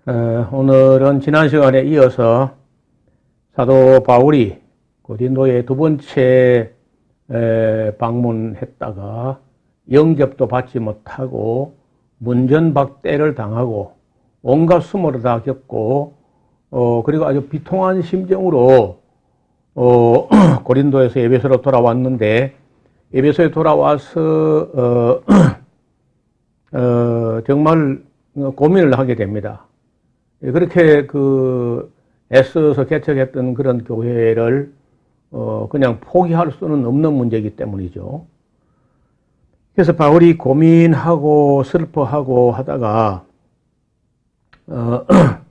오늘은 지난 시간에 이어서 사도 바울이 고린도에 두 번째 방문했다가 영접도 받지 못하고 문전박대를 당하고 온갖 수모를 다 겪고 그리고 아주 비통한 심정으로 고린도에서 에베소로 돌아왔는데, 에베소에 돌아와서 정말 고민을 하게 됩니다. 그렇게 애써서 개척했던 그런 교회를 그냥 포기할 수는 없는 문제이기 때문이죠. 그래서 바울이 고민하고 슬퍼하고 하다가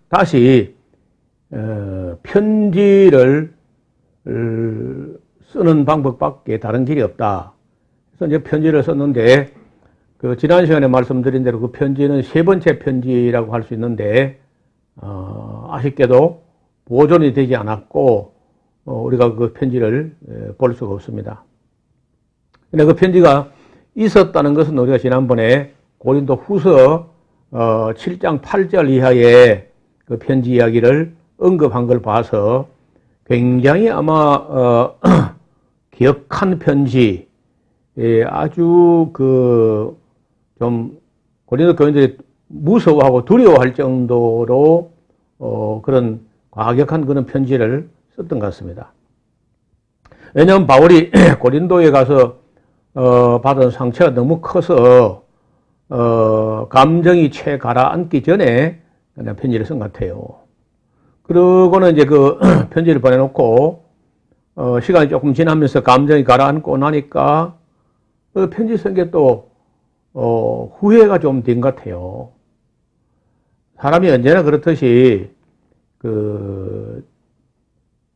다시 편지를 쓰는 방법밖에 다른 길이 없다. 그래서 이제 편지를 썼는데, 지난 시간에 말씀드린 대로 그 편지는 세 번째 편지라고 할 수 있는데, 아쉽게도 보존이 되지 않았고, 우리가 그 편지를 볼 수가 없습니다. 근데 그 편지가 있었다는 것은 우리가 지난번에 고린도 후서 7장 8절 이하의 그 편지 이야기를 언급한 걸 봐서 굉장히 아마 기억한 편지, 아주 좀 고린도 교인들이 무서워하고 두려워할 정도로 그런 과격한 그런 편지를 썼던 것 같습니다. 왜냐하면 바울이 고린도에 가서 받은 상처가 너무 커서 감정이 채 가라앉기 전에 그냥 편지를 쓴 것 같아요. 그러고는 이제 그 편지를 보내놓고 시간이 조금 지나면서 감정이 가라앉고 나니까 그 편지 쓴 게 또 후회가 좀 된 것 같아요. 사람이 언제나 그렇듯이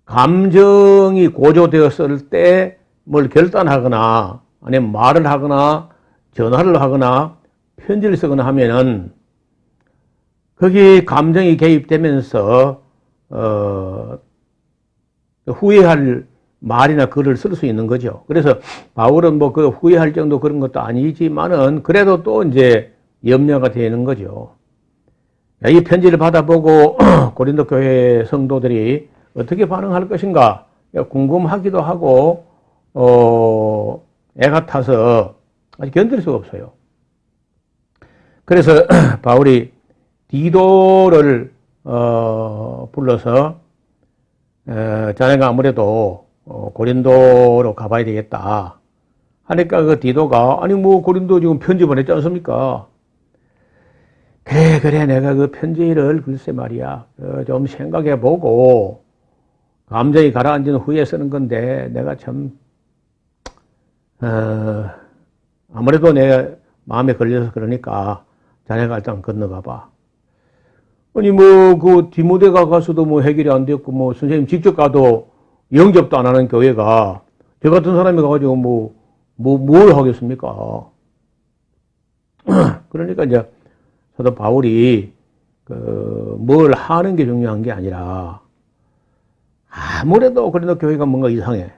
감정이 고조되었을 때 뭘 결단하거나 아니면 말을 하거나 전화를 하거나 편지를 쓰거나 하면은 거기에 감정이 개입되면서 후회할 말이나 글을 쓸 수 있는 거죠. 그래서 바울은 뭐 후회할 정도 그런 것도 아니지만은 그래도 또 이제 염려가 되는 거죠. 이 편지를 받아보고 고린도 교회 성도들이 어떻게 반응할 것인가 궁금하기도 하고 애가 타서 아직 견딜 수가 없어요. 그래서 바울이 디도를 불러서 자네가 아무래도 고린도로 가봐야 되겠다 하니까 그 디도가 아니 뭐 고린도 지금 편지 보냈지 않습니까? 그래 내가 그 편지를 글쎄 말이야 좀 생각해보고 감정이 가라앉은 후에 쓰는 건데 내가 참 아무래도 내 마음에 걸려서 그러니까 자네가 일단 건너가봐. 아니 그 디모데가 가서도 뭐 해결이 안 됐고 뭐 선생님 직접 가도 영접도 안 하는 교회가 저 같은 사람이 가가지고 뭘 하겠습니까? 그러니까 이제 사도 바울이 뭘 하는 게 중요한 게 아니라 아무래도 고린도 교회가 뭔가 이상해.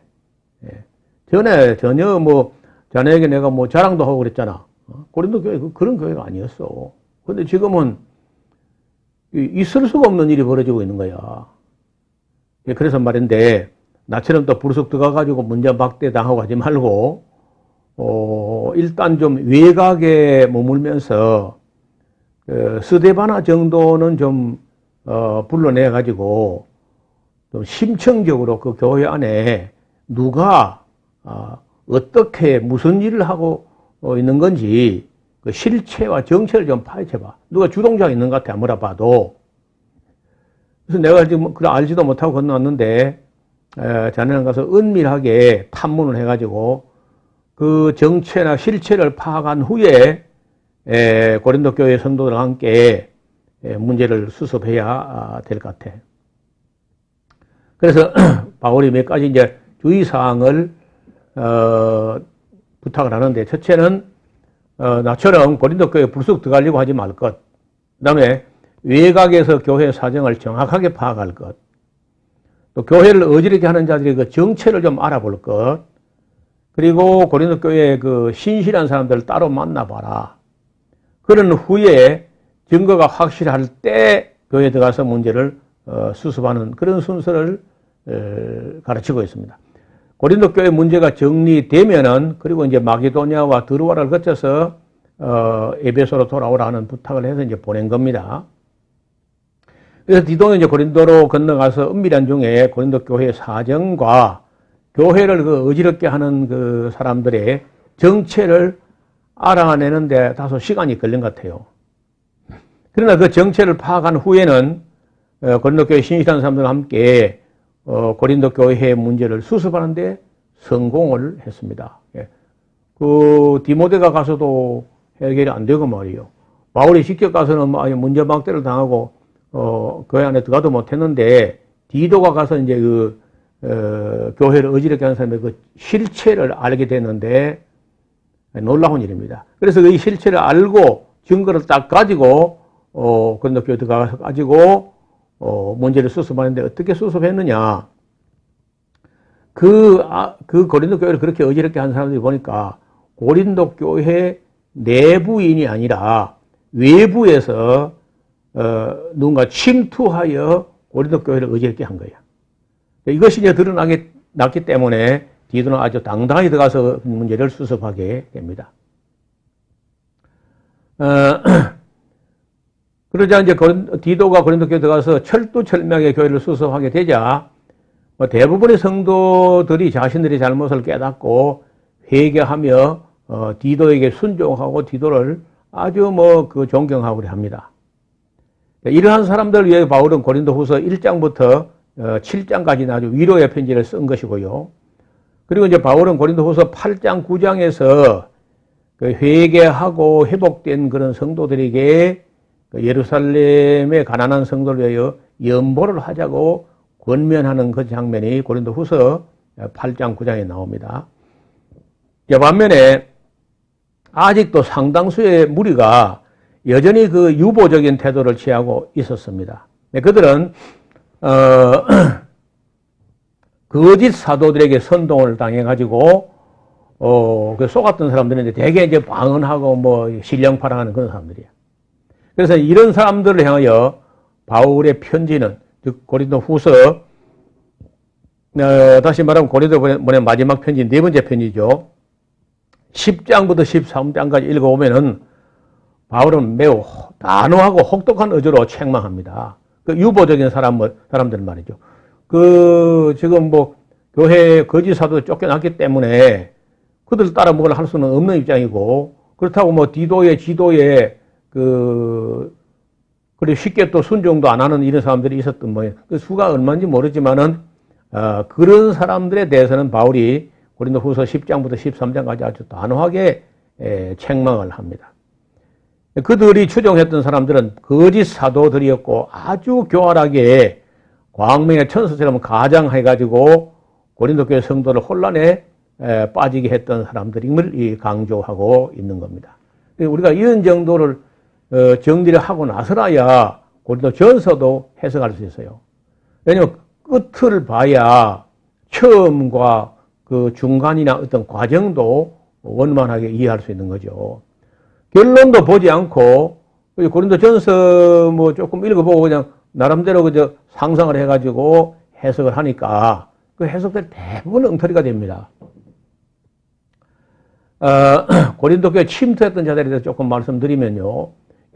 전혀 뭐 자네에게 내가 뭐 자랑도 하고 그랬잖아. 고린도 교회 그런 교회가 아니었어. 근데 지금은 있을 수가 없는 일이 벌어지고 있는 거야. 그래서 말인데 나처럼 또 불쑥 들어가가지고 문전박대 당하고 하지 말고 일단 좀 외곽에 머물면서 스데바나 정도는 좀 불러내 가지고 좀 심층적으로 그 교회 안에 누가 어떻게 무슨 일을 하고 있는 건지 그 실체와 정체를 좀 파헤쳐봐. 누가 주동자가 있는 것 같아 아무라 봐도. 그래서 내가 지금 알지도 못하고 건너왔는데 자네는 가서 은밀하게 탐문을 해가지고 그 정체나 실체를 파악한 후에 고린도 교회 성도들과 함께 문제를 수습해야 될 것 같아. 그래서 바울이 몇 가지 이제 주의사항을 부탁을 하는데, 첫째는 나처럼 고린도 교회에 불쑥 들어가려고 하지 말 것. 그 다음에 외곽에서 교회 사정을 정확하게 파악할 것. 또 교회를 어지럽게 하는 자들의 그 정체를 좀 알아볼 것. 그리고 고린도 교회의 그 신실한 사람들을 따로 만나봐라. 그런 후에 증거가 확실할 때 교회에 들어가서 문제를 수습하는 그런 순서를 가르치고 있습니다. 고린도 교회 문제가 정리되면은 그리고 이제 마게도냐와 드로아를 거쳐서 에베소로 돌아오라는 부탁을 해서 이제 보낸 겁니다. 그래서 디도는 이제 고린도로 건너가서 은밀한 중에 고린도 교회의 사정과 교회를 어지럽게 하는 그 사람들의 정체를 알아내는데 다소 시간이 걸린 것 같아요. 그러나 그 정체를 파악한 후에는 고린도 교회 신실한 사람들과 함께 고린도 교회의 문제를 수습하는데 성공을 했습니다. 그 디모데가 가서도 해결이 안 되고 말이에요. 바울이 직접 가서는 아예 문제막대를 당하고 교회 안에 들어가도 못했는데 디도가 가서 이제 교회를 어지럽게 하는 사람의 그 실체를 알게 됐는데 놀라운 일입니다. 그래서 이 실체를 알고 증거를 딱 가지고 고린도 교회 들어가서 가지고 문제를 수습하는데 어떻게 수습했느냐? 그 고린도 교회를 그렇게 어지럽게 한 사람들이 보니까 고린도 교회 내부인이 아니라 외부에서 누군가 침투하여 고린도 교회를 어지럽게 한 거예요. 이것이 이제 드러났기 때문에 디도는 아주 당당히 들어가서 문제를 수습하게 됩니다. 그러자 이제 디도가 고린도 교회에 들어가서 철두철미하게 교회를 수습하게 되자 대부분의 성도들이 자신들의 잘못을 깨닫고 회개하며 디도에게 순종하고 디도를 아주 존경하고 합니다. 이러한 사람들을 위해 바울은 고린도후서 1장부터 7장까지는 아주 위로의 편지를 쓴 것이고요. 그리고 이제 바울은 고린도후서 8장, 9장에서 회개하고 회복된 그런 성도들에게 예루살렘의 가난한 성도를 위하여 연보를 하자고 권면하는 그 장면이 고린도후서 8장, 9장에 나옵니다. 반면에 아직도 상당수의 무리가 여전히 그 유보적인 태도를 취하고 있었습니다. 그들은 거짓 사도들에게 선동을 당해가지고 속았던 사람들인데 대개 이제 방언하고 신령파랑하는 그런 사람들이에요. 그래서 이런 사람들을 향하여 바울의 편지는 즉 고린도후서 다시 말하면 고린도보낸 마지막 편지 네 번째 편지죠. 10장부터 13장까지 읽어보면은 바울은 매우 단호하고 혹독한 어조로 책망합니다. 그 유보적인 사람들 말이죠. 지금 교회 거짓 사도 쫓겨났기 때문에 그들 따라 뭘 할 수는 없는 입장이고, 그렇다고 디도의 지도에 그리 쉽게 또 순종도 안 하는 이런 사람들이 있었던 모양. 그 수가 얼마인지 모르지만은, 그런 사람들에 대해서는 바울이 고린도후서 10장부터 13장까지 아주 단호하게 책망을 합니다. 그들이 추종했던 사람들은 거짓 사도들이었고 아주 교활하게 광명의 천사처럼 가장해가지고 고린도 교회 성도를 혼란에 빠지게 했던 사람들임을 강조하고 있는 겁니다. 우리가 이런 정도를 정리를 하고 나서라야 고린도 전서도 해석할 수 있어요. 왜냐하면 끝을 봐야 처음과 그 중간이나 어떤 과정도 원만하게 이해할 수 있는 거죠. 결론도 보지 않고 고린도 전서 조금 읽어보고 그냥 나름대로 그저 상상을 해가지고 해석을 하니까 그 해석들 대부분 엉터리가 됩니다. 고린도 교회 침투했던 자들에 대해서 조금 말씀드리면요.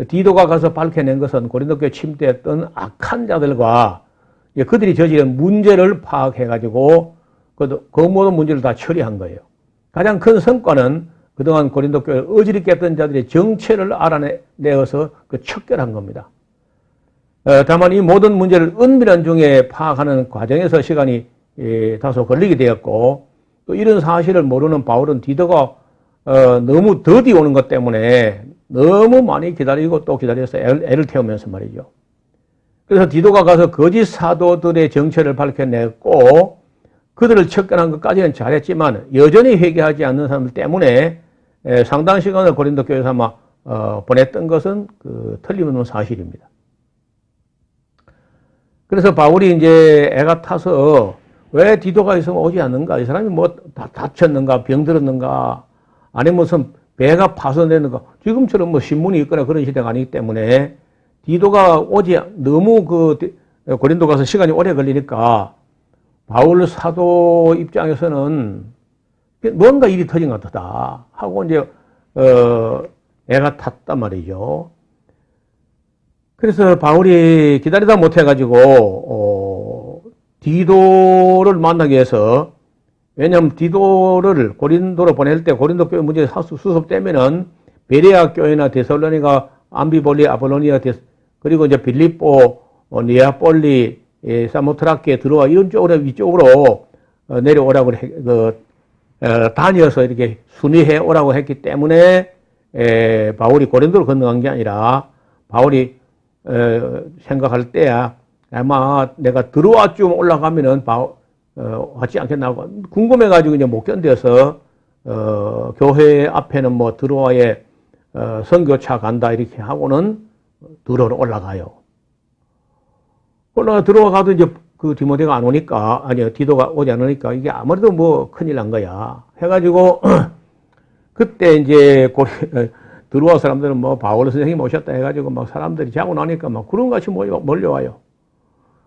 디도가 가서 밝혀낸 것은 고린도 교회 침투했던 악한 자들과 그들이 저지른 문제를 파악해가지고 그 모든 문제를 다 처리한 거예요. 가장 큰 성과는 그동안 고린도 교회를 어지럽게 했던 자들의 정체를 알아내어서 척결한 겁니다. 다만 이 모든 문제를 은밀한 중에 파악하는 과정에서 시간이 다소 걸리게 되었고, 또 이런 사실을 모르는 바울은 디도가 너무 더디 오는 것 때문에 너무 많이 기다리고 또 기다려서 애를 태우면서 말이죠. 그래서 디도가 가서 거짓 사도들의 정체를 밝혀냈고 그들을 척결한 것까지는 잘했지만 여전히 회개하지 않는 사람들 때문에 상당 시간을 고린도 교회에서 아마 보냈던 것은 틀림없는 사실입니다. 그래서 바울이 이제 애가 타서 왜 디도가 있으면 오지 않는가? 이 사람이 다쳤는가? 병들었는가? 아니면 무슨 배가 파손됐는가? 지금처럼 신문이 있거나 그런 시대가 아니기 때문에 디도가 오지 너무 고린도 가서 시간이 오래 걸리니까 바울 사도 입장에서는 뭔가 일이 터진 것 같다 하고 이제 애가 탔단 말이죠. 그래서 바울이 기다리다 못해가지고 디도를 만나기 위해서, 왜냐하면 디도를 고린도로 보낼 때 고린도 교회 문제 수습되면은 베레아 교회나 데살로니가, 암비볼리, 아볼로니아, 그리고 이제 빌립보, 니아폴리, 사모트라케에 들어와 이런 쪽으로 위쪽으로 내려오라고 다녀서 이렇게 순위해 오라고 했기 때문에 바울이 고린도로 건너간 게 아니라, 바울이 생각할 때야 아마 내가 들어와쯤 올라가면은 하지 않겠나 궁금해가지고 이제 못 견뎌서 교회 앞에는 뭐 드로아에 선교차 간다 이렇게 하고는 드로아로 올라가요. 들어가도 이제 그 디모데가 안 오니까, 아니요, 디도가 오지 않으니까 이게 아무래도 뭐 큰일 난 거야. 해가지고 그때 이제 들어와 사람들은 뭐 바울 선생님 오셨다 해가지고 막 사람들이 자고 나니까 막 구름같이 몰려와요.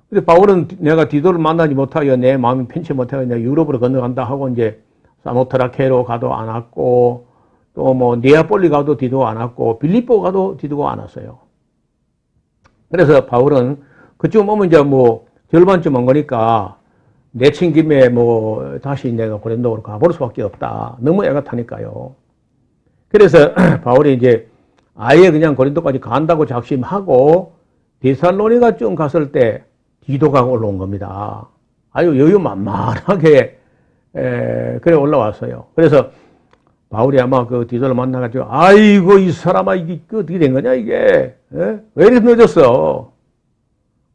근데 바울은 내가 디도를 만나지 못하여 내 마음이 편치 못하여 내가 유럽으로 건너간다 하고 이제 사모트라케로 가도 안 왔고, 또 뭐 니아폴리 가도 디도 안 왔고, 빌립보 가도 디도가 안 왔어요. 그래서 바울은 그쯤 오면 이제 뭐 절반쯤 온 거니까 내친 김에 뭐 다시 내가 고린도로 가볼 수밖에 없다. 너무 애가 타니까요. 그래서 바울이 이제 아예 그냥 고린도까지 간다고 작심하고 데살로니가쯤 갔을 때 디도가 올라온 겁니다. 아유 여유 만만하게 그래 올라왔어요. 그래서 바울이 아마 그 디도를 만나가지고 아이고 이 사람아 이게 어떻게 된 거냐 이게 왜 이렇게 늦었어?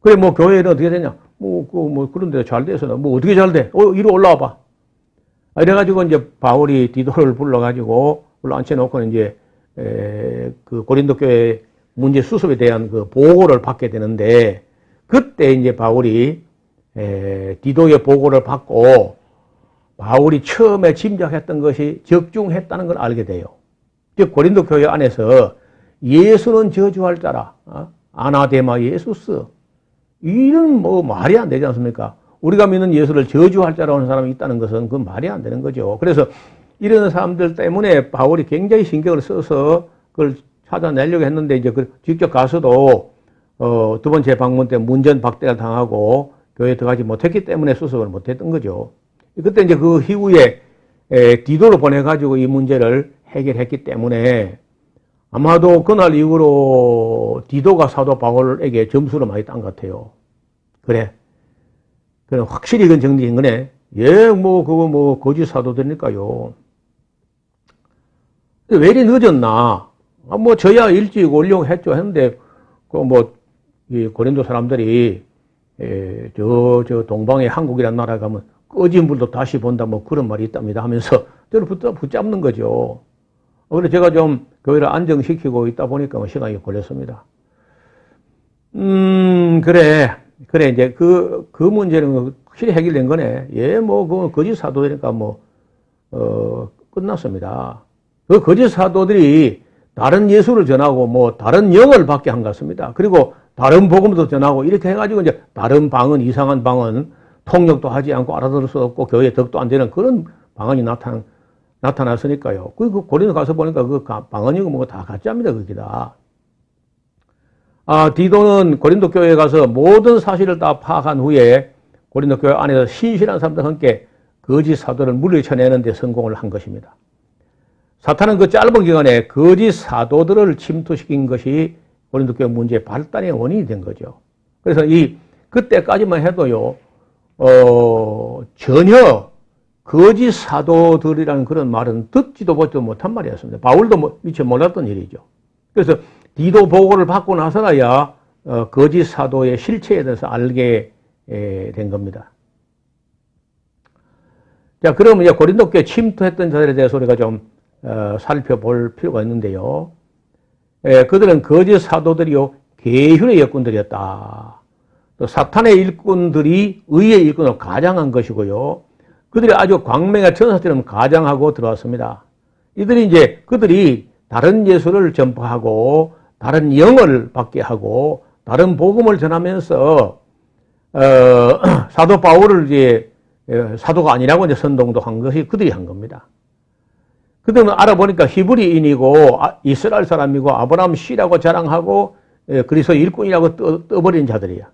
그래 뭐 교회는 어떻게 되냐? 뭐 그런 데 잘 돼서 뭐 어떻게 잘 돼? 이리 올라와 봐. 이래가지고 이제 바울이 디도를 불러가지고 앉혀놓고 이제 그 고린도 교회 문제 수습에 대한 그 보고를 받게 되는데, 그때 이제 바울이 디도의 보고를 받고 바울이 처음에 짐작했던 것이 적중했다는 걸 알게 돼요. 즉 고린도 교회 안에서 예수는 저주할 자라, 아나데마 예수스, 이런 뭐 말이 안 되지 않습니까? 우리가 믿는 예수를 저주할 자라고 하는 사람이 있다는 것은 그건 말이 안 되는 거죠. 그래서 이런 사람들 때문에 바울이 굉장히 신경을 써서 그걸 찾아내려고 했는데, 이제 직접 가서도 두 번째 방문 때 문전박대를 당하고 교회에 들어가지 못했기 때문에 수습을 못했던 거죠. 그때 이제 그 이후에 디도를 보내가지고 이 문제를 해결했기 때문에 아마도 그날 이후로 디도가 사도 바울에게 점수를 많이 딴 것 같아요. 그래 확실히 그건 정리된 거네. 그거 뭐 거짓 사도들이니까요. 왜 이리 늦었나? 뭐 저야 일찍 오려고 했죠 했는데 이 고린도 사람들이 저 동방의 한국이라는 나라에 가면 꺼진 불도 다시 본다 뭐 그런 말이 있답니다 하면서 저를 붙잡는 거죠. 그래서 제가 좀 교회를 안정시키고 있다 보니까 뭐 시간이 걸렸습니다. 그래 이제 그 문제는 확실히 해결된 거네. 그 거짓 사도들이니까 끝났습니다. 그 거짓 사도들이 다른 예수를 전하고 뭐 다른 영을 받게 한 것 같습니다. 그리고 다른 복음도 전하고 이렇게 해가지고 이제 다른 방언, 이상한 방언, 통역도 하지 않고 알아들을 수 없고 교회에 덕도 안 되는 그런 방언이 나타났으니까요. 그 고린도 가서 보니까 그 방언이고 뭐고 다 가짜입니다, 그게 다. 디도는 고린도 교회에 가서 모든 사실을 다 파악한 후에 고린도 교회 안에서 신실한 사람들과 함께 거짓 사도를 물리쳐내는 데 성공을 한 것입니다. 사탄은 그 짧은 기간에 거짓 사도들을 침투시킨 것이 고린도 교회 문제의 발단의 원인이 된 거죠. 그래서 그때까지만 해도요, 전혀 거짓 사도들이라는 그런 말은 듣지도 보지도 못한 말이었습니다. 바울도 미처 몰랐던 일이죠. 그래서 디도 보고를 받고 나서야 거짓 사도의 실체에 대해서 알게 된 겁니다. 자, 그러면 이제 고린도 교회 침투했던 자들에 대해서 우리가 좀 살펴볼 필요가 있는데요. 그들은 거짓 사도들이요, 계율의 일꾼들이었다. 또 사탄의 일꾼들이 의의 일꾼으로 가장한 것이고요. 그들이 아주 광명의 천사처럼 가장하고 들어왔습니다. 그들이 다른 예수를 전파하고 다른 영을 받게 하고 다른 복음을 전하면서 사도 바울을 이제 사도가 아니라고 이제 선동도 한 것이 그들이 한 겁니다. 그들은 알아보니까 히브리인이고 이스라엘 사람이고 아브라함 씨라고 자랑하고 그리스도 일꾼이라고 떠버린 자들이야.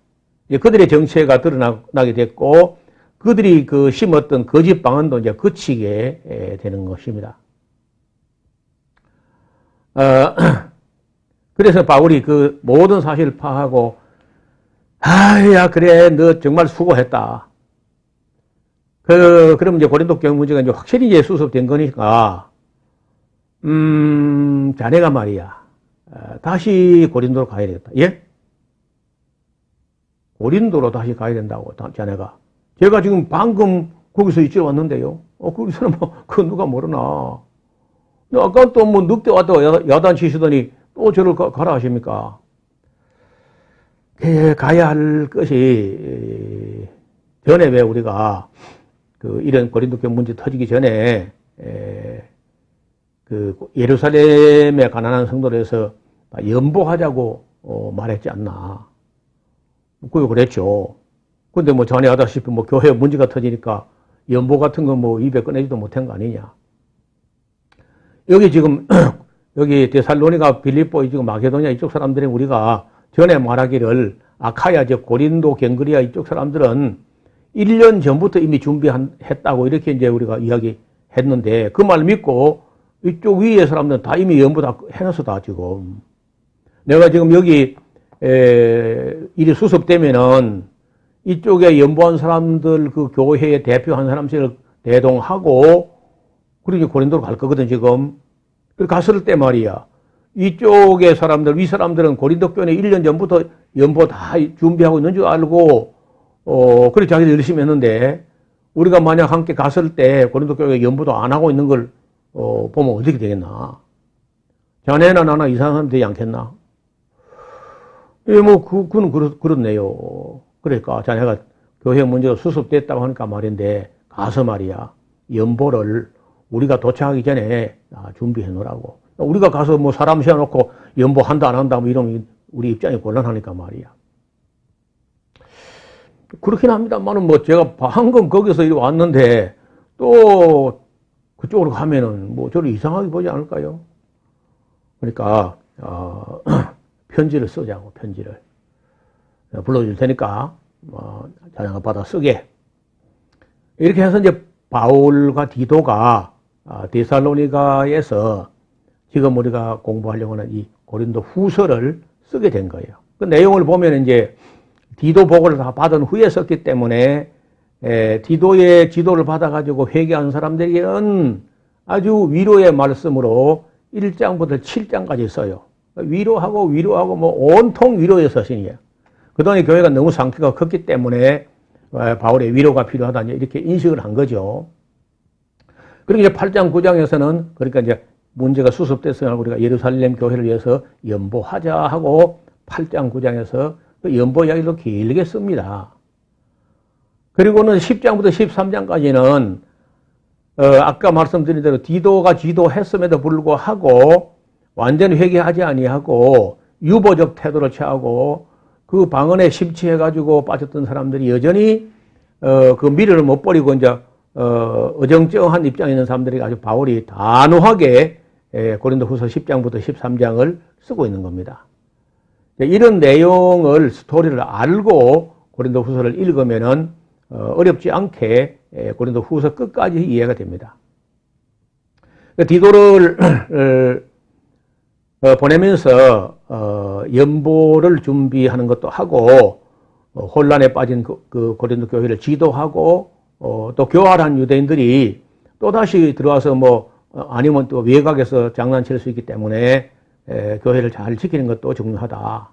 그들의 정체가 드러나게 됐고 그들이 그 심었던 거짓 방언도 이제 그치게 되는 것입니다. 그래서 바울이 그 모든 사실을 파하고 야 그래 너 정말 수고했다. 그럼 이제 고린도 교회 문제가 이제 확실히 이제 수습된 거니까 자네가 말이야 다시 고린도로 가야 되겠다. 예? 고린도로 다시 가야 된다고 자네가. 제가 지금 방금 거기서 이쪽 왔는데요. 거기서는 뭐 그 누가 모르나. 아까 또 뭐 늦게 왔다고 야단치시더니 또 저를 가라 하십니까? 가야 할 것이 전에 왜 우리가 이런 고린도 교회 문제 터지기 전에 그 예루살렘의 가난한 성도를 해서 연보하자고 말했지 않나. 그랬죠. 근데 뭐 전에 하다시피 뭐 교회 문제가 터지니까 연보 같은 거 뭐 입에 꺼내지도 못한 거 아니냐. 여기 지금 여기 데살로니가 빌립보 지금 마게도냐 이쪽 사람들이 우리가 전에 말하기를 아카야 즉 고린도 갱그리아 이쪽 사람들은 1년 전부터 이미 준비했다고 이렇게 이제 우리가 이야기했는데 그 말 믿고 이쪽 위에 사람들은 다 이미 연보 다 해놨어 다 지금. 내가 지금 여기 일이 수습되면은 이쪽에 연보한 사람들 그 교회에 대표한 사람들을 대동하고 그리고 고린도로 갈 거거든 지금. 갔을 때 말이야. 이쪽의 사람들, 위 사람들은 고린도 교회에 1년 전부터 연보 다 준비하고 있는 줄 알고 그래 자기들 열심히 했는데 우리가 만약 함께 갔을 때 고린도 교회가 연보도 안 하고 있는 걸 보면 어떻게 되겠나. 자네나 나나 이상한 사람 되지 않겠나. 뭐 그건 그렇네요. 그러니까 자네가 교회 문제가 수습됐다고 하니까 말인데 가서 말이야 연보를 우리가 도착하기 전에 준비해 놓으라고. 우리가 가서 뭐 사람 세워놓고 연보한다 안 한다 뭐 이러면 우리 입장이 곤란하니까 말이야. 그렇긴 합니다만은 뭐 제가 방금 거기서 이리 왔는데 또 그쪽으로 가면은 뭐 저를 이상하게 보지 않을까요? 그러니까 편지를 쓰자고. 편지를 불러줄 테니까 자네가 받아 쓰게. 이렇게 해서 이제 바울과 디도가 데살로니가에서 지금 우리가 공부하려고 하는 이 고린도 후서를 쓰게 된 거예요. 그 내용을 보면 이제 디도 보고를 다 받은 후에 썼기 때문에 디도의 지도를 받아가지고 회개한 사람들에게는 아주 위로의 말씀으로 1장부터 7장까지 써요. 위로하고 뭐 온통 위로의 서신이에요. 그동안 교회가 너무 상태가 컸기 때문에 바울의 위로가 필요하다 이렇게 인식을 한 거죠. 그리고 이제 8장 9장에서는 그러니까 이제 문제가 수습됐으면 우리가 예루살렘 교회를 위해서 연보하자 하고 8장 9장에서 그 연보 이야기도 길게 씁니다. 그리고는 10장부터 13장까지는 아까 말씀드린 대로 디도가 지도했음에도 불구하고 완전히 회개하지 아니하고 유보적 태도를 취하고 그 방언에 심취해가지고 빠졌던 사람들이 여전히 그 미련을 못 버리고 이제 어정쩡한 입장에 있는 사람들이 아주 바울이 단호하게 고린도후서 10장부터 13장을 쓰고 있는 겁니다. 이런 내용을 스토리를 알고 고린도후서를 읽으면은 어렵지 않게 고린도후서 끝까지 이해가 됩니다. 디도를 보내면서 연보를 준비하는 것도 하고 혼란에 빠진 그 고린도 교회를 지도하고 또 교활한 유대인들이 또다시 들어와서 뭐 아니면 또 외곽에서 장난칠 수 있기 때문에 교회를 잘 지키는 것도 중요하다.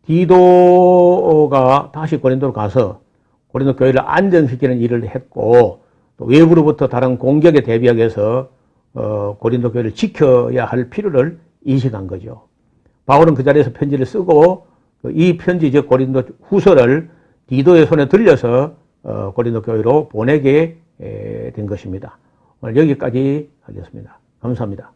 디도가 다시 고린도로 가서 고린도 교회를 안정시키는 일을 했고 또 외부로부터 다른 공격에 대비하기 위해서 고린도 교회를 지켜야 할 필요를 인식한 거죠. 바울은 그 자리에서 편지를 쓰고 이 편지 즉 고린도 후서를 디도의 손에 들려서 고린도 교회로 보내게 된 것입니다. 오늘 여기까지 하겠습니다. 감사합니다.